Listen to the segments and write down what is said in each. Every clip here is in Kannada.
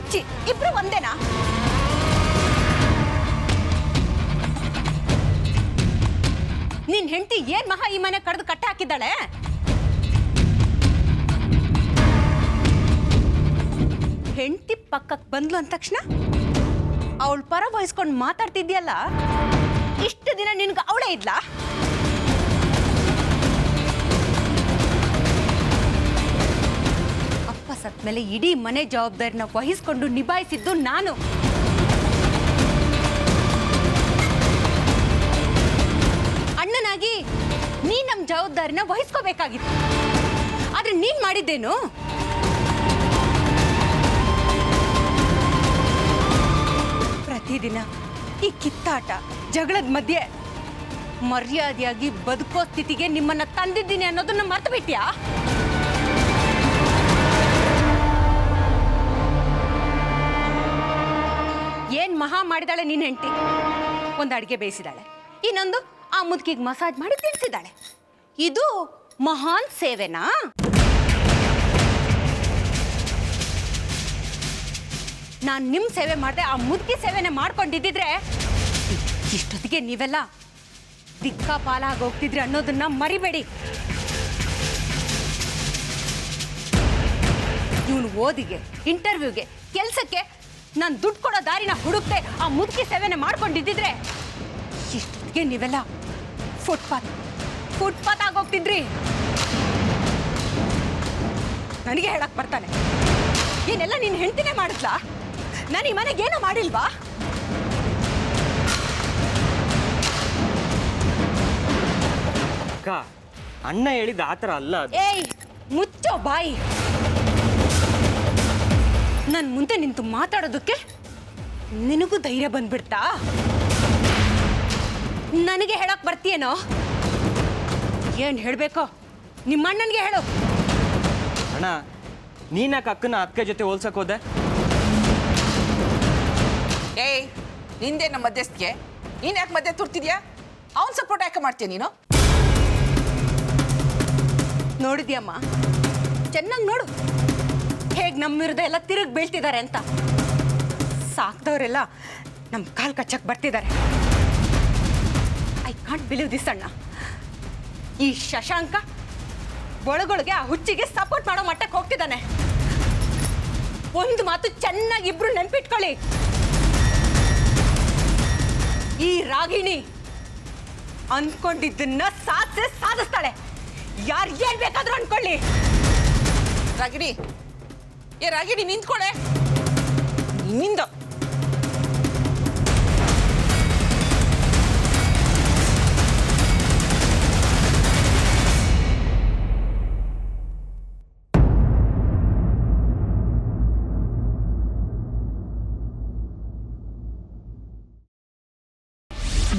ಹುಚ್ಚಿ ಇಬ್ರು ಒಂದೇನಾ? ನಿನ್ ಹೆಂಡತಿ ಏನ್ ಮಹಾ ಈ ಮನೆ ಕಡ್ದು ಕಟ್ಟೆ ಹಾಕಿದ್ದಾಳೆ? ಹೆಂಡತಿ ಪಕ್ಕಕ್ಕೆ ಬಂದ್ಲು ಅಂದ ತಕ್ಷಣ ಅವಳ ಪರ ವಹಿಸ್ಕೊಂಡು ಮಾತಾಡ್ತಿದ್ಯಲ್ಲ, ಇಷ್ಟು ದಿನ ನಿನ್ಗೆ ಅವಳೇ ಇದ್ಲಾ? ಅಪ್ಪ ಸತ್ಮೇಲೆ ಇಡೀ ಮನೆ ಜವಾಬ್ದಾರಿನ ವಹಿಸ್ಕೊಂಡು ನಿಭಾಯಿಸಿದ್ದು ನಾನು. ಅಣ್ಣನಾಗಿ ನೀನ್ ನಮ್ಮ ಜವಾಬ್ದಾರಿನ ವಹಿಸ್ಕೋಬೇಕಾಗಿತ್ತು. ಆದ್ರೆ ನೀನ್ ಮಾಡಿದ್ದೇನು? ಪ್ರತಿದಿನ ಈ ಕಿತ್ತಾಟ ಜಗಳದ ಮಧ್ಯೆ ಮರ್ಯಾದೆಯಾಗಿ ಬದುಕೋ ಸ್ಥಿತಿಗೆ ನಿಮ್ಮನ್ನ ತಂದಿದ್ದೀನಿ ಅನ್ನೋದನ್ನ ಮರ್ತು ಬಿಟ್ಯಾ? ಏನ್ ಮಹಾ ಮಾಡಿದಾಳೆ ನಿನ್ ಹೆಂಡತಿ? ಒಂದು ಅಡಿಗೆ ಬೇಯಿಸಿದಾಳೆ, ಇನ್ನೊಂದು ಆ ಮುದುಕಿಗೆ ಮಸಾಜ್ ಮಾಡಿ ತಿನ್ಸಿದಾಳೆ. ಇದು ಮಹಾನ್ ಸೇವೆನಾ? ನಾನು ನಿಮ್ಮ ಸೇವೆ ಮಾಡಿದೆ, ಆ ಮುದುಕಿ ಸೇವೆನೆ ಮಾಡ್ಕೊಂಡಿದ್ದಿದ್ರೆ ಇಷ್ಟೊತ್ತಿಗೆ ನೀವೆಲ್ಲ ದಿಕ್ಕಾಪಾಲಾಗಿ ಹೋಗ್ತಿದ್ರಿ ಅನ್ನೋದನ್ನ ಮರಿಬೇಡಿ. ಇವನು ಓದಿಗೆ, ಇಂಟರ್ವ್ಯೂಗೆ, ಕೆಲಸಕ್ಕೆ ನಾನು ದುಡ್ಡು ಕೊಡೋ ದಾರಿನ ಹುಡುಕ್ತೆ ಆ ಮುದುಕಿ ಸೇವೆನೆ ಮಾಡ್ಕೊಂಡಿದ್ದಿದ್ರೆ ಇಷ್ಟೊತ್ತಿಗೆ ನೀವೆಲ್ಲ ಫುಟ್ಪಾತ್ ಆಗೋಗ್ತಿದ್ರಿ. ನನಗೆ ಹೇಳಕ್ ಬರ್ತಾನೆ, ಏನೆಲ್ಲ ನೀನು ಹೆಂಡತಿನೇ ಮಾಡಿದ್ಲಾ? ನಾನು ಈ ಮನೆಗೇನು ಮಾಡಿಲ್ವಾ? ಅಕ್ಕ, ಅಣ್ಣ ಹೇಳಿದ ಆತರ ಅಲ್ಲ. ಏಯ್ ಮುಚ್ಚೋ ಬಾಯಿ. ನನ್ನ ಮುಂದೆ ನಿಂತು ಮಾತಾಡೋದಕ್ಕೆ ನಿನಗೂ ಧೈರ್ಯ ಬಂದ್ಬಿಡ್ತಾ? ನನಗೆ ಹೇಳಕ್ ಬರ್ತೀಯೇನೋ? ಏನ್ ಹೇಳ್ಬೇಕೋ ನಿಮ್ಮಣ್ಣನಿಗೆ ಹೇಳು. ಅಣ್ಣ, ನೀನ್ಯಾಕೆ ಅಕ್ಕನ ಅಕ್ಕ ಜೊತೆ ಹೋಲ್ಸಕ್ ಹೋದೆ? ಏಯ್, ನಿಂದೆ ನಮ್ಮ ಮಧ್ಯಸ್ಥಿಗೆ, ನೀನ್ ಯಾಕೆ ಮಧ್ಯೆ ತುರ್ತಿದ್ಯಾ? ಅವನ್ ಸಪೋರ್ಟ್ ಯಾಕೆ ಮಾಡ್ತೀಯ ನೀನು? ನೋಡಿದ್ಯಮ್ಮ, ಚೆನ್ನಾಗಿ ನೋಡು ಹೇಗೆ ನಮ್ಮ ವಿರುದ್ಧ ಎಲ್ಲ ತಿರುಗಿ ಬೀಳ್ತಿದ್ದಾರೆ ಅಂತ. ಸಾಕ್ದವರೆಲ್ಲ ನಮ್ಮ ಕಾಲ್ ಕಚ್ಚಕ್ ಬರ್ತಿದ್ದಾರೆ. ಐ ಕಾಂಟ್ ಬಿಲೀವ್ ದಿಸ್ ಅಣ್ಣ. ಈ ಶಶಾಂಕ ಒಳಗೊಳಗೆ ಆ ಹುಚ್ಚಿಗೆ ಸಪೋರ್ಟ್ ಮಾಡೋ ಮಟ್ಟಕ್ಕೆ ಹೋಗ್ತಿದ್ದಾನೆ. ಒಂದು ಮಾತು ಚೆನ್ನಾಗಿ ಇಬ್ರು ನೆನ್ಪಿಟ್ಕೊಳ್ಳಿ, ಈ ರಾಗಿಣಿ ಅನ್ಕೊಂಡಿದ್ದನ್ನ ಸಾಧಿಸ್ತಾಳೆ. ಯಾರು ಏನ್ ಬೇಕಾದ್ರೂ ಅನ್ಕೊಳ್ಳಿ. ರಾಗಿಣಿ ನಿಂತ್ಕೊಳ್ಳೆ. ನಿನ್ನಿಂದ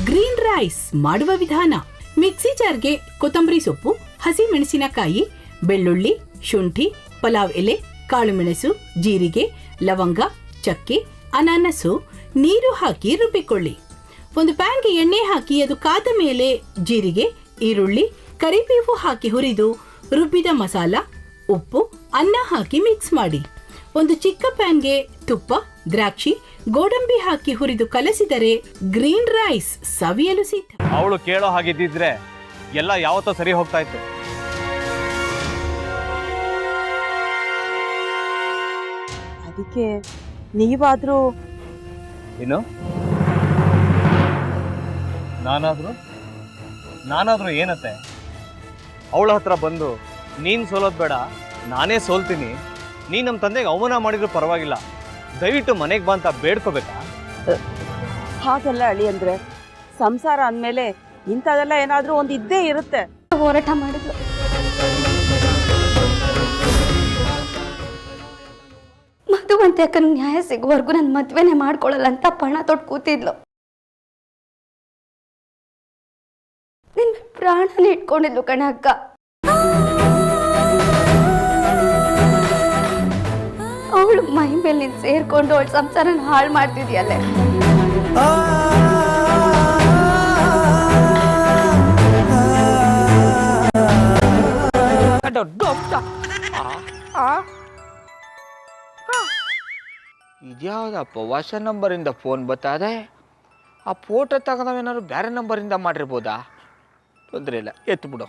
ಗ್ರೀನ್ ರೈಸ್ ಮಾಡುವ ವಿಧಾನ: ಮಿಕ್ಸಿ ಜಾರ್ಗೆ ಕೊತ್ತಂಬರಿ ಸೊಪ್ಪು, ಹಸಿ ಮೆಣಸಿನಕಾಯಿ, ಬೆಳ್ಳುಳ್ಳಿ, ಶುಂಠಿ, ಪಲಾವ್ ಎಲೆ, ಕಾಳುಮೆಣಸು, ಜೀರಿಗೆ, ಲವಂಗ, ಚಕ್ಕೆ, ಅನಾನಸು, ನೀರು ಹಾಕಿ ರುಬ್ಬಿಕೊಳ್ಳಿ. ಒಂದು ಪ್ಯಾನ್ಗೆ ಎಣ್ಣೆ ಹಾಕಿ ಅದು ಕಾದ ಮೇಲೆ ಜೀರಿಗೆ, ಈರುಳ್ಳಿ, ಕರಿಬೇವು ಹಾಕಿ ಹುರಿದು ರುಬ್ಬಿದ ಮಸಾಲ, ಉಪ್ಪು, ಅನ್ನ ಹಾಕಿ ಮಿಕ್ಸ್ ಮಾಡಿ. ಒಂದು ಚಿಕ್ಕ ಪ್ಯಾನ್ಗೆ ತುಪ್ಪ, ದ್ರಾಕ್ಷಿ, ಗೋಡಂಬಿ ಹಾಕಿ ಹುರಿದು ಕಲಸಿದರೆ ಗ್ರೀನ್ ರೈಸ್ ಸವಿಯಲು ಸಿದ್ಧ. ಅವಳು ಕೇಳೋ ಹಾಗಿದ್ದಿದ್ರೆ ಎಲ್ಲ ಯಾವತ್ತೋ ಸರಿ ಹೋಗ್ತಾ ಇತ್ತು. ಅದಕ್ಕೆ ನೀವಾದ್ರೂ ಏನು? ನಾನಾದ್ರೂ ಏನತ್ತೆ? ಅವಳ ಹತ್ರ ಬಂದು ನೀನು ಸೋಲೋದು ಬೇಡ, ನಾನೇ ಸೋಲ್ತೀನಿ, ನೀನು ನಮ್ಮ ತಂದೆಗೆ ಅವಮಾನ ಮಾಡಿದ್ರು ಪರವಾಗಿಲ್ಲ, ದಯವಿಟ್ಟು ಮನೆಗೆ ಬಾ ಅಂತ ಬೇಡ್ಕೋಬೇಕಾ? ಹಾಗೆಲ್ಲ ಅಳಿ ಅಂದ್ರೆ ಸಂಸಾರ ಅಂದಮೇಲೆ ಇಂಥದೆಲ್ಲ ಏನಾದ್ರೂ ಒಂದು ಇದ್ದೇ ಇರುತ್ತೆ. ಹೋರಾಟ ಮಾಡಿದ್ಲು. ಮಧುವಂತೆ ಅಕ್ಕನ ನ್ಯಾಯ ಸಿಗುವವರೆಗೂ ನನ್ನ ಮದ್ವೆನೆ ಮಾಡ್ಕೊಳ್ಳಲ್ಲ ಅಂತ ಪಣ ತೊಟ್ಟು ಕೂತಿದ್ಲು. ನಿನ್ನ ಪ್ರಾಣನೇ ಇಟ್ಕೊಂಡಿದ್ಲು ಕಣ ಅಕ್ಕ. ಅವಳು ಮೈ ಮೇಲೆ ನೀನು ಸೇರ್ಕೊಂಡು ಅವಳ ಸಂಸಾರನ ಹಾಳು ಮಾಡ್ತಿದ್ಯಲ್ಲೇ. ಇದ್ಯಾವುದಪ್ಪ ಹೊಸ ನಂಬರಿಂದ ಫೋನ್ ಬತ್ತದೆ. ಆ ಫೋಟೋ ತಗೊಂಡವೇನಾದ್ರು ಬೇರೆ ನಂಬರಿಂದ ಮಾಡಿರ್ಬೋದಾ? ತೊಂದರೆ ಇಲ್ಲ, ಎತ್ತು ಬಿಡು.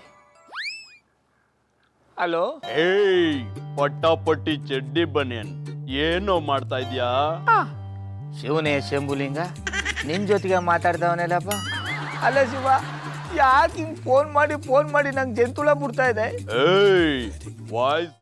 ಹಲೋ, ಏಯ್ ಪಟ್ಟಾಪಟ್ಟಿ ಚಡ್ಡಿ ಬನಿಯನ್, ಏನೋ ಮಾಡ್ತಾ ಇದ್ಯಾ? ಶಿವನೇ ಶಂಭುಲಿಂಗ, ನಿನ್ನ ಜೊತೆಗೆ ಮಾತಾಡ್ದವನೇಲಪ್ಪ. ಅಲ್ಲ ಶಿವ, ಯಾಕೆ ಹಿಂಗೆ ಫೋನ್ ಮಾಡಿ ನಂಗೆ ಜಂತುಳ ಬಿಡ್ತಾ ಇದೆ? ಏಯ್ ವಾಯ್ಸ್